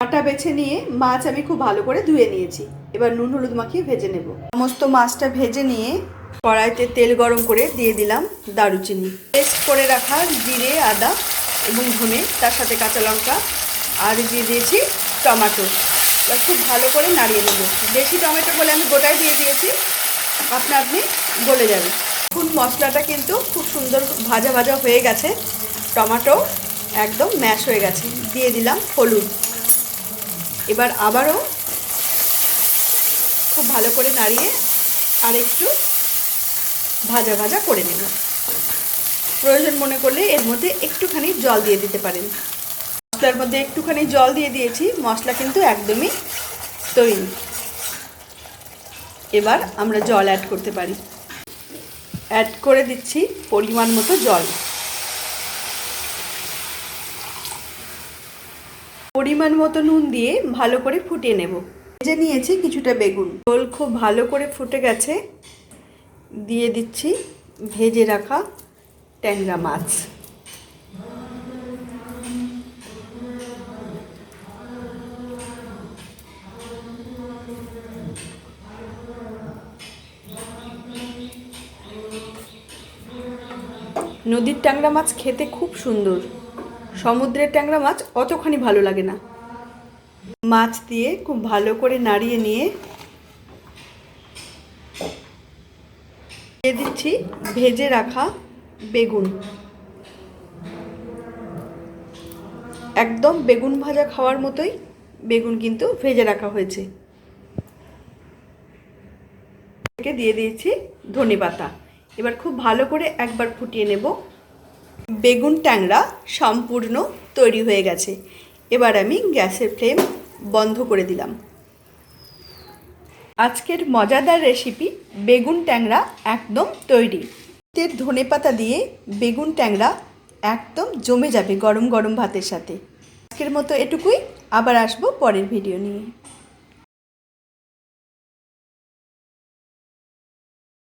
কাঁটা বেছে নিয়ে মাছ আমি খুব ভালো করে ধুয়ে নিয়েছি। এবার নুন হলুদ মাখিয়ে ভেজে নেব। সমস্ত মাছটা ভেজে নিয়ে কড়াইতে তেল গরম করে দিয়ে দিলাম দারুচিনি, পেস্ট করে রাখা জিরে, আদা এবং ধনে, তার সাথে কাঁচা লঙ্কা আর দিয়ে দিয়েছি টমেটো। এবার খুব ভালো করে নাড়িয়ে নেব। বেশি টমেটো বলে আমি গোটায় দিয়ে দিয়েছি, আপনি গলে যাবে। এখন মশলাটা কিন্তু খুব সুন্দর ভাজা ভাজা হয়ে গেছে, টমেটো একদম ম্যাশ হয়ে গেছে। দিয়ে দিলাম হলুদ। এবার আবারও খুব ভালো করে নাড়িয়ে আর একটু ভাজা ভাজা করে নেব। প্রয়োজন মনে করলে এর মধ্যে একটুখানি জল দিয়ে দিতে পারেন। মশলার মধ্যে একটুখানি জল দিয়ে দিয়েছি, মশলা কিন্তু একদমই তৈরি। এবার আমরা জল অ্যাড করতে পারি। অ্যাড করে দিচ্ছি পরিমাণ মতো জল। পরিমাণ মতো নুন দিয়ে ভালো করে ফুটিয়ে নেব। ভেজে নিয়েছি কিছুটা বেগুন, ঝোল খুব ভালো করে ফুটে গেছে। দিয়ে দিচ্ছি ভেজে রাখা ট্যাংরা মাছ। নদীর ট্যাংরা মাছ খেতে খুব সুন্দর, সমুদ্রের ট্যাংরা মাছ অতখানি ভালো লাগে না। মাছ দিয়ে খুব ভালো করে নাড়িয়ে নিয়ে দিয়ে দিচ্ছি ভেজে রাখা বেগুন। একদম বেগুন ভাজা খাওয়ার মতোই বেগুন কিন্তু ভেজে রাখা হয়েছে। দিয়ে দিয়েছি ধনেপাতা। এবার খুব ভালো করে একবার ফুটিয়ে নেব। বেগুন ট্যাংরা সম্পূর্ণ তৈরি হয়ে গেছে। এবার আমি গ্যাসের ফ্লেম বন্ধ করে দিলাম। আজকের মজাদার রেসিপি বেগুন ট্যাংরা একদম তৈরি। ধনেপাতা দিয়ে বেগুন ট্যাংরা একদম জমে যাবে গরম গরম ভাতের সাথে। আজকের মতো এটুকুই, আবার আসবো পরের ভিডিও নিয়ে।